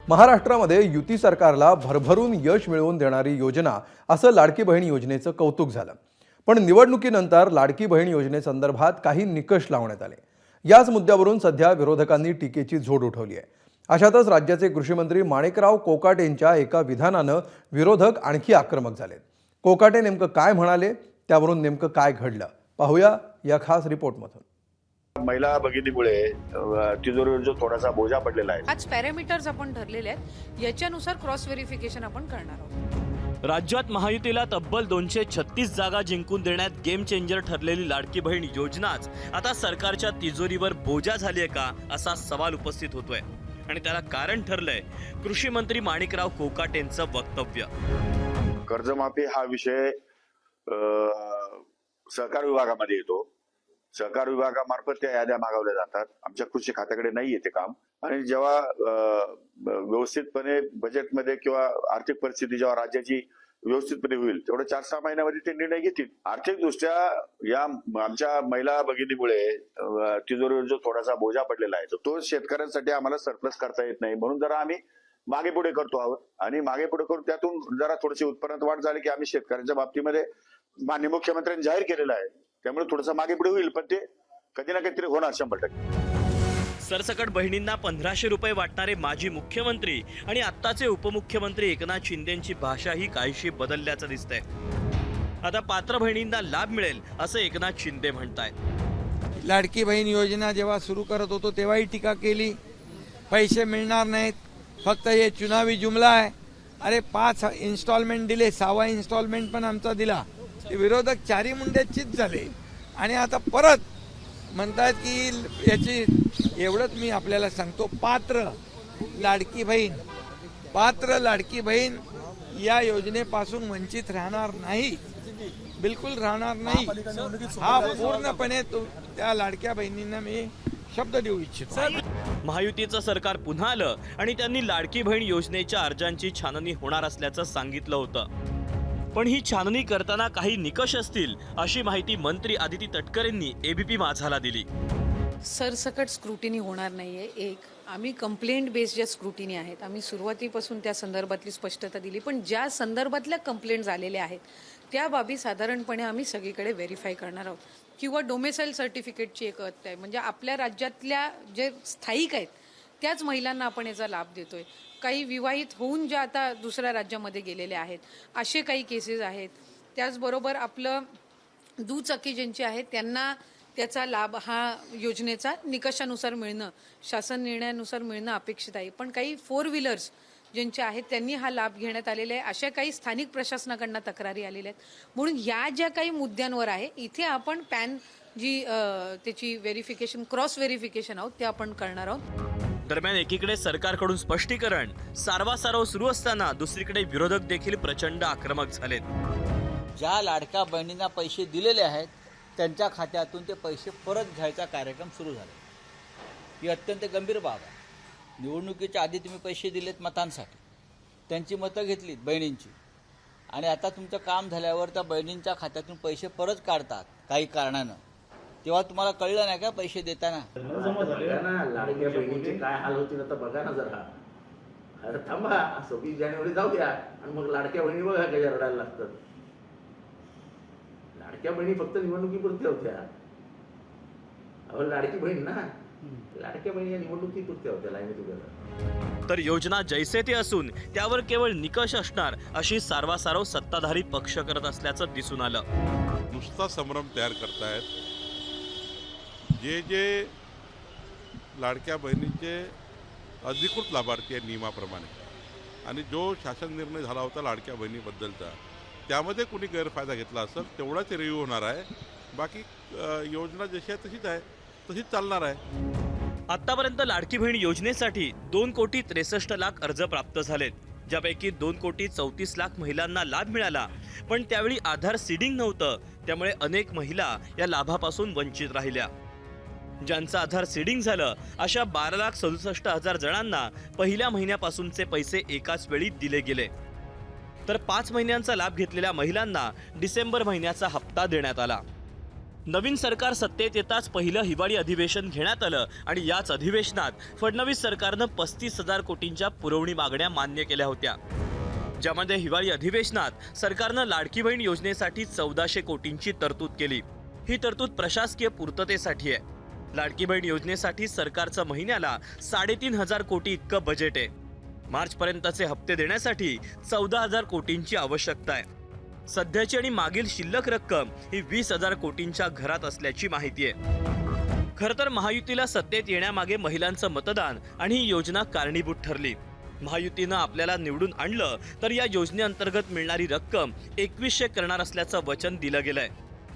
महाराष्ट्रामध्ये युती सरकारला भरभरून यश मिळवून देणारी योजना असं लाडकी बहीण योजनेचं कौतुक झालं। पण निवडणुकीनंतर लाडकी बहीण योजनेसंदर्भात काही निकष लावण्यात आले। याच मुद्द्यावरून सध्या विरोधकांनी टीकेची झोड उठवली आहे। अशातच राज्याचे कृषी मंत्री माणिकराव कोकाटेंच्या एका विधानानं विरोधक आणखी आक्रमक झाले। कोकाटे नेमकं काय म्हणाले, त्यावरून नेमकं काय घडलं पाहूया या खास रिपोर्टमधून। महिला भगिनीमुळे तिजोरीवर जो थोडासा बोजा पडलेला आहे। आज पॅरामीटर्स आपण ठरलेले आहेत, याच्यानुसार क्रॉस व्हेरिफिकेशन आपण करणार आहोत। राज्यात महायुतीला तब्बल 236 जागा जिंकून देण्यात गेम चेंजर ठरलेली लाडकी बहीण योजनाच आता सरकारच्या तिजोरीवर बोजा झाली आहे का असा सवाल उपस्थित होतोय। आणि त्याला कारण ठरलंय कृषी मंत्री माणिकराव कोकाटेंचं वक्तव्य। कर्जमाफी हा विषय सहकार विभागामध्ये येतो। सहकार विभागामार्फत त्या याद्या मागवल्या जातात। आमच्या कृषी खात्याकडे नाही येते काम। आणि जेव्हा व्यवस्थितपणे बजेटमध्ये किंवा आर्थिक परिस्थिती जेव्हा राज्याची व्यवस्थितपणे होईल तेवढं 4-6 महिन्यामध्ये ते निर्णय घेतील। आर्थिकदृष्ट्या या आमच्या महिला भगिनीमुळे तिजोरीवर जो थोडासा बोजा पडलेला आहे तो शेतकऱ्यांसाठी आम्हाला सरप्लस करता येत नाही, म्हणून जरा आम्ही मागे पुढे करतो आहोत। आणि मागे पुढे करून त्यातून जरा थोडीशी उत्पन्नात वाढ झाली की आम्ही शेतकऱ्यांच्या बाबतीमध्ये माननीय मुख्यमंत्र्यांनी जाहीर केलेलं आहे, त्यामुळे थोडंसं मागे पुढे होईल, पण ते कधी ना कधीतरी होणार 100%। सरसकट बहिणींना 1500 रुपये वाटणारे माजी मुख्यमंत्री आणि आत्ताचे उपमुख्यमंत्री एकनाथ शिंदेंची भाषाही काहीशी बदलल्याचं दिसतंय। आता पात्र बहिणींना लाभ मिळेल असं एकनाथ शिंदे म्हणतायत। लाडकी बहीण योजना जेव्हा सुरू करत होतो तेव्हाही टीका केली, पैसे मिळणार नाहीत, फक्त हे चुनावी जुमला आहे। अरे 5 इन्स्टॉलमेंट दिले, 6वा इन्स्टॉलमेंट पण आमचा दिला। ते विरोधक चारी मुंड्याचीच झाले आणि आता परत म्हणतात की याची एवढंच मी आपल्याला सांगतो, पात्र लाडकी बहीण या योजनेपासून वंचित राहणार नाही, बिलकुल राहणार नाही। हा पूर्णपणे त्या लाडक्या बहिणींना मी शब्द देऊ इच्छितो। महायुतीचं सरकार पुन्हा आलं आणि त्यांनी लाडकी बहीण योजनेच्या अर्जांची छाननी होणार असल्याचं सांगितलं होतं। पण ही छाननी करताना काही निकष असतील अशी माहिती मंत्री आदिती तटकरेंनी एबीपी माझाला दिली। सरसकट स्क्रुटिनी होणार नाहीये। एक, आम्ही कंप्लेंट बेस्ड ज्या स्क्रुटिनी आहेत आम्ही सुरुवातीपासून त्या संदर्भातली स्पष्टता दिली, पण ज्या संदर्भातल्या कंप्लेंट झालेल्या आहेत त्या बाबी साधारणपणे आम्ही सगळीकडे व्हेरीफाय करणार आहोत। किंवा डोमेसाईल सर्टिफिकेटची एक अट आहे, म्हणजे आपल्या राज्यातल्या जे स्थायिक आहेत त्याच महिलांना आपण याचा लाभ देतोय। काही विवाहित होऊन ज्या आता दुसऱ्या राज्यामध्ये गेलेल्या आहेत असे काही केसेस आहेत। त्याचबरोबर आपलं दुचाकी ज्यांची आहेत त्यांना त्याचा लाभ हा योजनेचा निकषानुसार मिळणं, शासन निर्णयानुसार मिळणं अपेक्षित आहे। पण काही 4 व्हीलर्स ज्यांचे आहेत त्यांनी हा लाभ घेण्यात आलेला आहे, अशा काही स्थानिक प्रशासनाकडनं तक्रारी आलेल्या आहेत। म्हणून या ज्या काही मुद्द्यांवर आहे इथे आपण पॅन जी त्याची व्हेरिफिकेशन क्रॉस व्हेरिफिकेशन आहोत ते आपण करणार आहोत। दरम्यान एकीकडे सरकारकडून स्पष्टीकरण सारवासारव सुरू असताना दुसरीकडे विरोधक देखील प्रचंड आक्रमक झालेत। ज्या लाडक्या बहिणींना पैसे दिलेले आहेत त्यांच्या खात्यातून ते पैसे परत घ्यायचा कार्यक्रम सुरू झाला। ही अत्यंत गंभीर बाब आहे। निवडणुकीच्या आधी तुम्ही पैसे दिलेत मतांसाठी, त्यांची मतं घेतलीत बहिणींची, आणि आता तुमचं काम झाल्यावर त्या बहिणींच्या खात्यातून पैसे परत काढतात काही कारणानं, तेव्हा तुम्हाला कळलं नाही का पैसे देताना? लाडक्या बहिणीचे काय हाल होतील आता बघा ना जरा। अरे थांबा, 26 जानेवारी जाऊ द्या आणि मग लाडक्या बहिणी बघा कशा रडायला लागतात। लाडक्या बहिणी फक्त निवडणुकीपुरत्या होत्या। अहो लाडकी बहीण ना, लाडक्या बहिणी या निवडणुकीपुरत्या होत्या लाईनीत उभ्या। तर योजना जैसे ते असून त्यावर केवळ निकष असणार अशी सारवासारव सत्ताधारी पक्ष करत असल्याचं दिसून आलं। नुसता संभ्रम तयार करतायत। जे लाडक्या बहिणीचे अधिकृत लाभार्थी आहे नियमाप्रमाणे, आणि जो शासन निर्णय झाला होता लाडक्या बहिणीबद्दलचा त्यामध्ये कुणी गैरफायदा घेतला असेल तेवढाच रिव्ह्यू होणार आहे। बाकी योजना जशी आहे तशीच आहे, तशीच चालणार आहे। आतापर्यंत लाडकी बहीण योजनेसाठी 2,63,00,000 अर्ज प्राप्त झालेत, ज्यापैकी 2,34,00,000 महिलांना लाभ मिळाला। पण त्यावेळी आधार सीडिंग नव्हतं, त्यामुळे अनेक महिला या लाभापासून वंचित राहिल्या। ज्यांचं आधार सीडिंग झालं अशा 12,67,000 जणांना पहिल्या महिन्यापासूनचे पैसे एकाच वेळी दिले गेले। तर 5 महिन्यांचा लाभ घेतलेल्या महिलांना डिसेंबर महिन्याचा हप्ता देण्यात आला। नवीन सरकार सत्तेत येताच पहिलं हिवाळी अधिवेशन घेण्यात आलं आणि याच अधिवेशनात फडणवीस सरकारनं 35,000 कोटींच्या पुरवणी मागण्या मान्य केल्या होत्या, ज्यामध्ये हिवाळी अधिवेशनात सरकारनं लाडकी बहीण योजनेसाठी 1400 कोटींची तरतूद केली। ही तरतूद प्रशासकीय पूर्ततेसाठी आहे। लाडकी बहीण योजनेसाठी सरकारचं महिन्याला 3,500 कोटी इतकं बजेट आहे। मार्चपर्यंतचे हप्ते देण्यासाठी 14,000 कोटींची आवश्यकता आहे। सध्याची आणि मागील शिल्लक रक्कम ही 20,000 कोटींच्या घरात असल्याची माहिती आहे। खरं तर महायुतीला सत्तेत येण्यामागे महिलांचं मतदान आणि ही योजना कारणीभूत ठरली। महायुतीनं आपल्याला निवडून आणलं तर या योजनेअंतर्गत मिळणारी रक्कम 2100 करणार असल्याचं वचन दिलं गेलंय।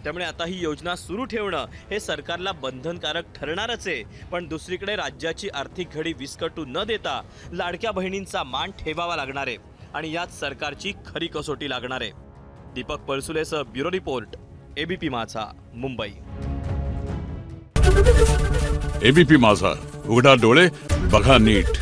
त्यामुळे आता ही योजना सुरू ठेवणं हे सरकारला बंधनकारक ठरणारच आहे। पण दुसरीकडे राज्याची आर्थिक घडी विस्कटू न देता लाडक्या बहिणींचा मान ठेवावा लागणार आहे आणि यात सरकारची खरी कसोटी लागणार आहे। दीपक पळसुलेसह ब्युरो रिपोर्ट, एबीपी माझा, मुंबई। एबीपी माझा, उघडा डोळे बघा नीट।